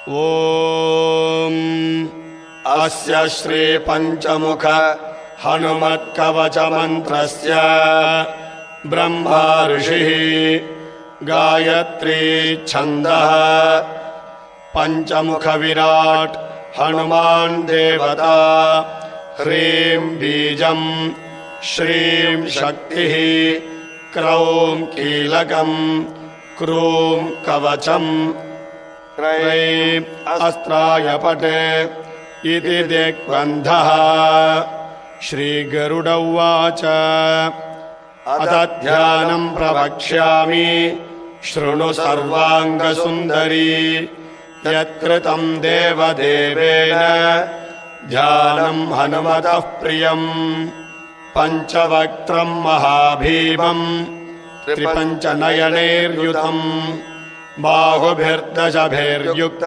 ॐ अस्य श्री पंचमुख हनुमत्कवचमन्त्रस्य ब्रह्मा ऋषिः गायत्री छन्दः पंचमुख विराट हनुमान् देवता ह्रीं बीजं श्रीं शक्तिः क्रौं कीलकं क्रूं कवचम् क्रैं अस्त्राय पटे इति दिग्बन्धः। श्रीगरुड उवाच अथ ध्यानं प्रवक्ष्यामि शृणु सर्वाङ्गसुन्दरी यत्कृतं देवदेवेन ध्यानं हनुमतः प्रियम् पञ्चवक्त्रं महाभीमं त्रिपञ्चनयनैर्युतं बाहुभिर्दशभिर्युक्तम्